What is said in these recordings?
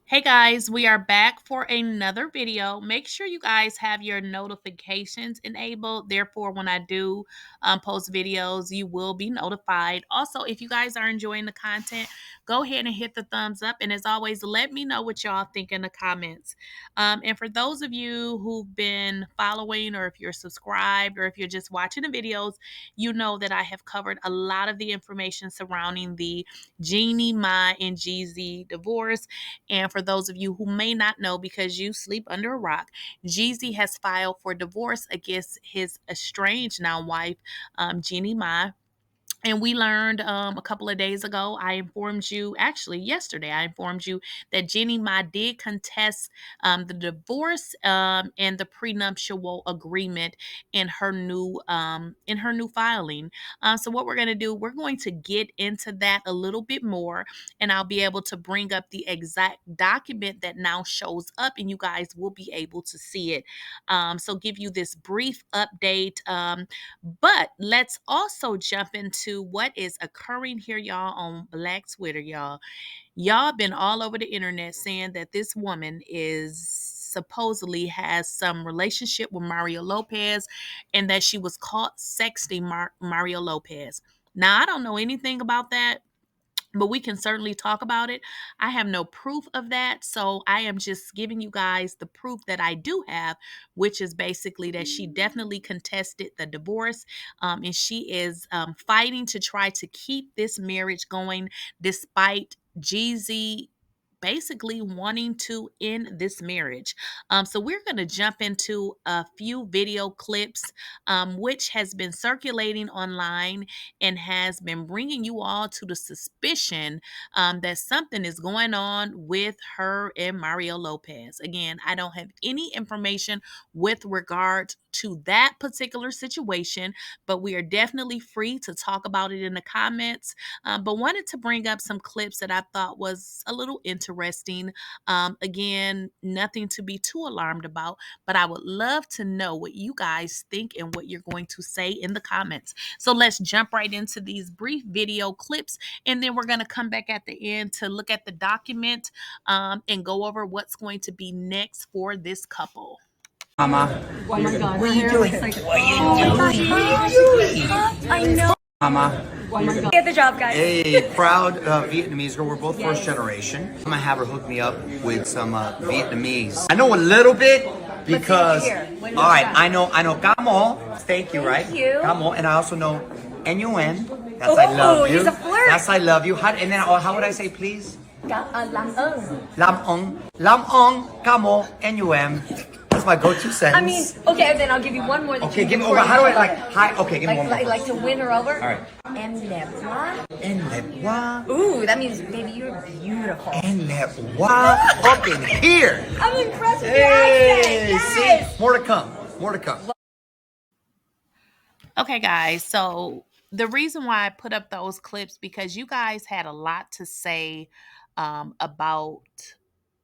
Hey guys, we are back for another video. Make sure you guys have your notifications enabled. Therefore, when I do post videos, you will be notified. Also, if you guys are enjoying the content, go ahead and hit the thumbs up. And as always, let me know what y'all think in the comments. And for those of you who've been following, or if you're subscribed, or if you're just watching the videos, you know that I have covered a lot of the information surrounding the Jeannie Mai and Jeezy divorce. And for those of you who may not know because you sleep under a rock, Jeezy has filed for divorce against his estranged now wife, Jeannie Mai. And we learned a couple of days ago, I informed you, actually yesterday, I informed you that Jeannie Mai did contest the divorce and the prenuptial agreement in her new filing. So what we're going to do, we're going to get into that a little bit more, and I'll be able to bring up the exact document that now shows up, and you guys will be able to see it. So give you this brief update. But let's also jump into what is occurring here, y'all, on Black Twitter, y'all. Y'all been all over the internet saying that this woman is supposedly has some relationship with Mario Lopez and that she was caught sexting Mario Lopez. Now, I don't know anything about that, but we can certainly talk about it. I have no proof of that. So I am just giving you guys the proof that I do have, which is basically that she definitely contested the divorce. And she is fighting to try to keep this marriage going despite Jeezy basically wanting to end this marriage. So we're going to jump into a few video clips, which has been circulating online and has been bringing you all to the suspicion that something is going on with her and Mario Lopez. Again, I don't have any information with regard to that particular situation, but we are definitely free to talk about it in the comments. But wanted to bring up some clips that I thought was a little interesting. Again, nothing to be too alarmed about, but I would love to know what you guys think and what you're going to say in the comments. So let's jump right into these brief video clips, and then we're going to come back at the end to look at the document and go over what's going to be next for this couple. Mama, Oh my god, what her are you hair doing? looks like. What are you Oh my doing? god, I know. Mama, Oh my god. Get the job, guys. a proud Vietnamese girl. We're both first generation. I'm gonna have her hook me up with some Vietnamese. I know a little bit because. What All right, got? I know. Camo. Thank you, right? Thank you. Camo, and I also know NUN. That's I love you. He's a flirt. That's I love you. And then how would I say please? Làm ơn. Lam ong, camo, NUM. That's my go-to sentence. I mean, okay, then I'll give you one more. That Okay, you give me can over. before How do you I go. hi? Okay, give me one more. Like to win her over. All right. Em đẹp quá. En le bois. Ooh, that means baby, you're beautiful. En le bois. Up in here. I'm impressed with your accent. Yes. See? More to come. More to come. Okay, guys. So the reason why I put up those clips because you guys had a lot to say about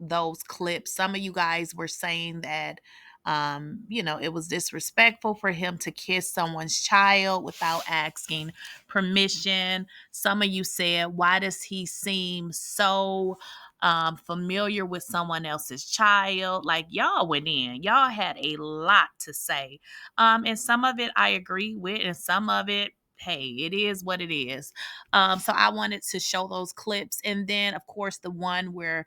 those clips. Some of you guys were saying that it was disrespectful for him to kiss someone's child without asking permission. Some of you said, why does he seem so familiar with someone else's child? Like, y'all went in, y'all had a lot to say. And some of it I agree with, and some of it, hey, it is what it is. So I wanted to show those clips. And then, of course, the one where,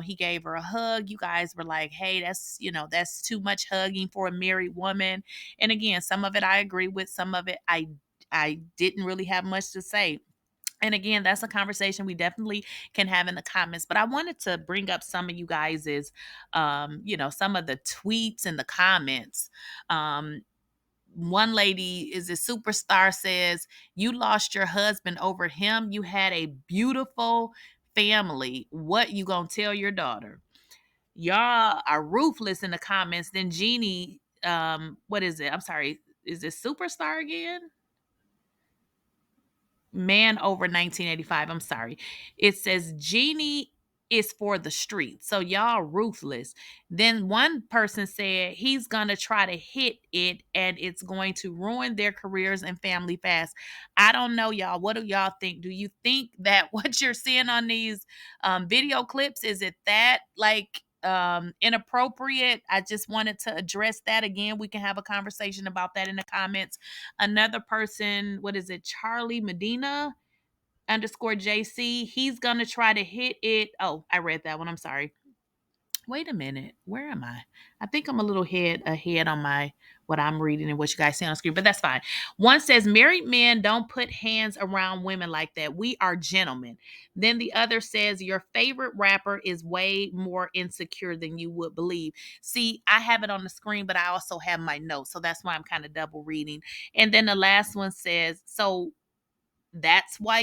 he gave her a hug. You guys were like, hey, that's too much hugging for a married woman. And again, some of it I agree with. Some of it I didn't really have much to say. And again, that's a conversation we definitely can have in the comments. But I wanted to bring up some of you guys's, some of the tweets and the comments. One lady is a superstar says, you lost your husband over him. You had a beautiful family. What you gonna tell your daughter? Y'all are ruthless in the comments. Then Jeannie, what is it? I'm sorry. Is this superstar again? Man over 1985. I'm sorry. It says Jeannie is for the streets. So y'all ruthless. Then one person said he's gonna try to hit it and it's going to ruin their careers and family fast. I don't know, y'all. What do y'all think? Do you think that what you're seeing on these video clips is it that like inappropriate? I just wanted to address that again. We can have a conversation about that in the comments. Another person, what is it, Charlie Medina underscore JC, he's gonna try to hit it. Oh, I read that one. I'm sorry. Wait a minute. Where am I? I think I'm a little head ahead on my what I'm reading and what you guys see on the screen, but that's fine. One says married men don't put hands around women like that. We are gentlemen. Then the other says your favorite rapper is way more insecure than you would believe. See, I have it on the screen, but I also have my notes, so that's why I'm kind of double reading. And then the last one says, so that's why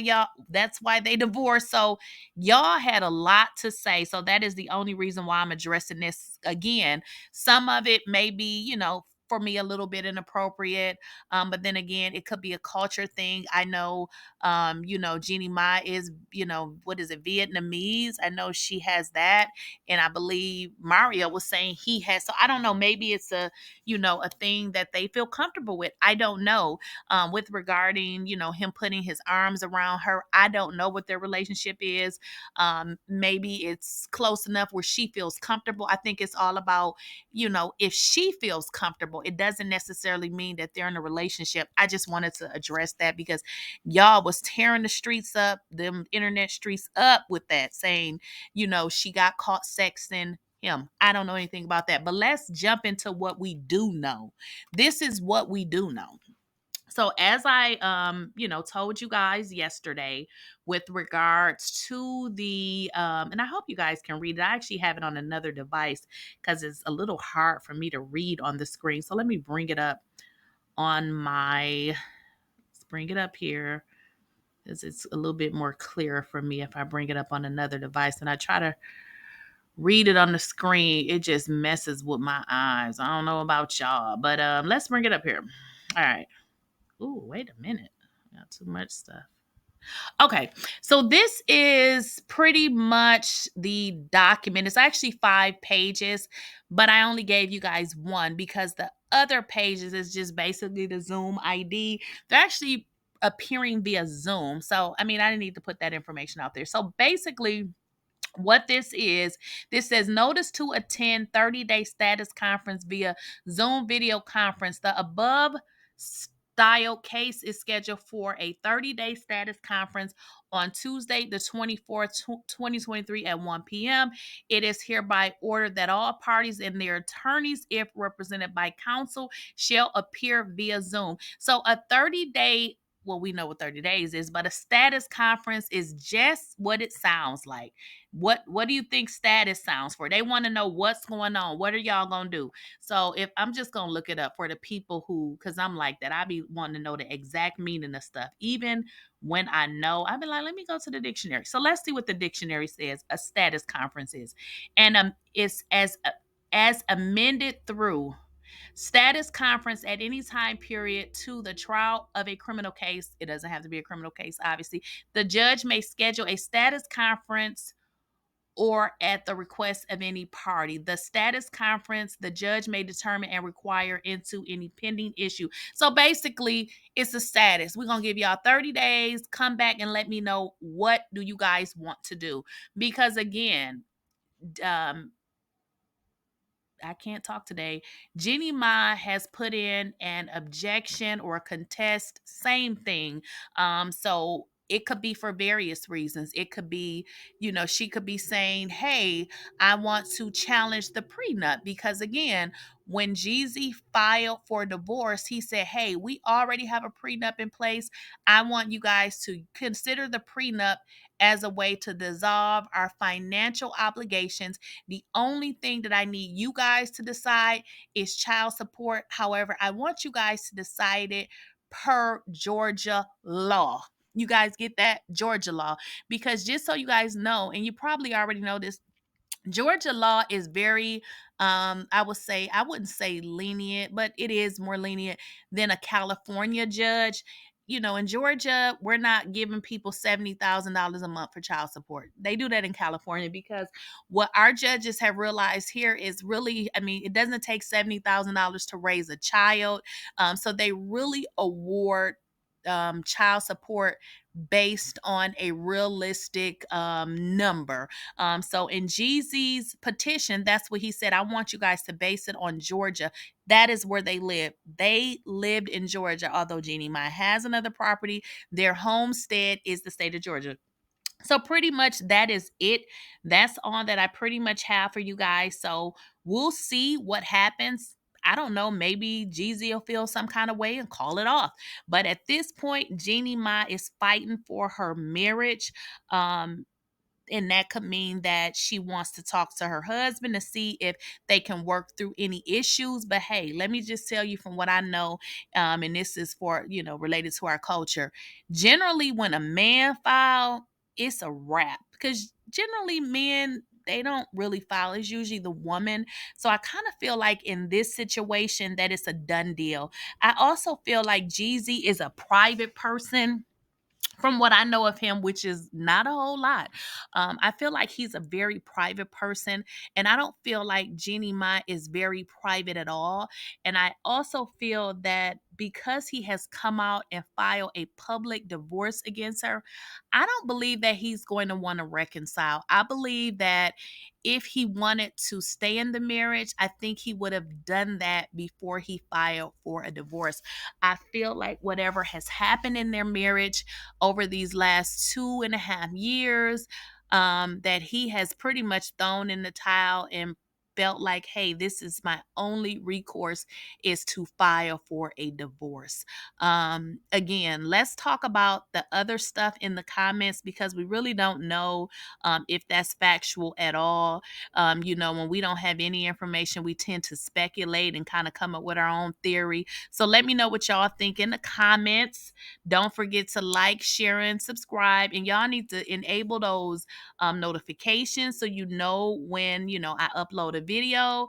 they divorced. So y'all had a lot to say, so that is the only reason why I'm addressing this again. Some of it may be, for me a little bit inappropriate, but then again it could be a culture thing. I know, Jeannie Mai is, what is it, Vietnamese. I know she has that, and I believe Mario was saying he has. So I don't know, maybe it's a thing that they feel comfortable with. I don't know. With regarding, him putting his arms around her. I don't know what their relationship is. Maybe it's close enough where she feels comfortable. I think it's all about, if she feels comfortable, it doesn't necessarily mean that they're in a relationship. I just wanted to address that because y'all was tearing the streets up, them internet streets up with that, saying, she got caught sexting him. I don't know anything about that, but let's jump into what we do know. This is what we do know. So as I told you guys yesterday with regards to the and I hope you guys can read it. I actually have it on another device because it's a little hard for me to read on the screen. So let me bring it up on my let's bring it up here, because it's a little bit more clear for me if I bring it up on another device and I try to read it on the screen. It just messes with my eyes. I don't know about y'all, but let's bring it up here. All right. Ooh, wait a minute. Got too much stuff. Okay, so this is pretty much the document. It's actually 5 pages, but I only gave you guys one because the other pages is just basically the Zoom ID. They're actually appearing via Zoom. So, I mean, I didn't need to put that information out there. So, basically, what this says notice to attend 30-day status conference via Zoom video conference. The above style case is scheduled for a 30-day status conference on Tuesday the 24th 2023 at 1 p.m. It is hereby ordered that all parties and their attorneys, if represented by counsel, shall appear via Zoom. So a 30-day, well, we know what 30 days is, but a status conference is just what it sounds like. What do you think status sounds for? They want to know what's going on. What are y'all gonna do? So if I'm just gonna look it up for the people who, because I'm like that, I be wanting to know the exact meaning of stuff. Even when I know, I've been like, let me go to the dictionary. So let's see what the dictionary says a status conference is. And it's as amended through status conference at any time period to the trial of a criminal case. It doesn't have to be a criminal case, obviously. The judge may schedule a status conference or at the request of any party. The status conference, the judge may determine and require into any pending issue. So basically, it's a status. We're going to give y'all 30 days. Come back and let me know what do you guys want to do. Because again, um, I can't talk today. Jeannie Mai has put in an objection or a contest, same thing. So it could be for various reasons. It could be, she could be saying, hey, I want to challenge the prenup. Because again, when Jeezy filed for divorce, he said, hey, we already have a prenup in place. I want you guys to consider the prenup as a way to dissolve our financial obligations. The only thing that I need you guys to decide is child support. However, I want you guys to decide it per Georgia law. You guys get that? Georgia law. Because just so you guys know, and you probably already know this, Georgia law is very, I wouldn't say lenient, but it is more lenient than a California judge. in Georgia, we're not giving people $70,000 a month for child support. They do that in California because what our judges have realized here is really, I mean, it doesn't take $70,000 to raise a child. So they really award child support based on a realistic number. So in Jeezy's petition, that's what he said. I want you guys to base it on Georgia. That is where they live. They lived in Georgia, although Jeannie Mai has another property. Their homestead is the state of Georgia. So pretty much that is it. That's all that I pretty much have for you guys. So we'll see what happens. I don't know. Maybe Jeezy will feel some kind of way and call it off. But at this point, Jeannie Mai is fighting for her marriage. And that could mean that she wants to talk to her husband to see if they can work through any issues. But hey, let me just tell you from what I know, and this is for related to our culture. Generally, when a man file, it's a wrap because generally men, they don't really file. It's usually the woman. So I kind of feel like in this situation that it's a done deal. I also feel like Jeezy is a private person from what I know of him, which is not a whole lot. I feel like he's a very private person, and I don't feel like Jeannie Mai is very private at all. And I also feel that because he has come out and filed a public divorce against her, I don't believe that he's going to want to reconcile. I believe that if he wanted to stay in the marriage, I think he would have done that before he filed for a divorce. I feel like whatever has happened in their marriage over these last 2.5 years, that he has pretty much thrown in the towel and felt like, hey, this is my only recourse is to file for a divorce. Again, let's talk about the other stuff in the comments because we really don't know if that's factual at all. When we don't have any information, we tend to speculate and kind of come up with our own theory. So let me know what y'all think in the comments. Don't forget to like, share, and subscribe. And y'all need to enable those notifications so you know when I upload a video,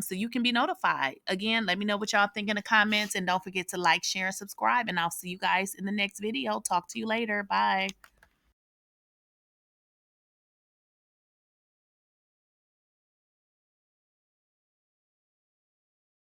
so you can be notified. Again, let me know what y'all think in the comments, and don't forget to like, share, and subscribe. And I'll see you guys in the next video. Talk to you later. Bye.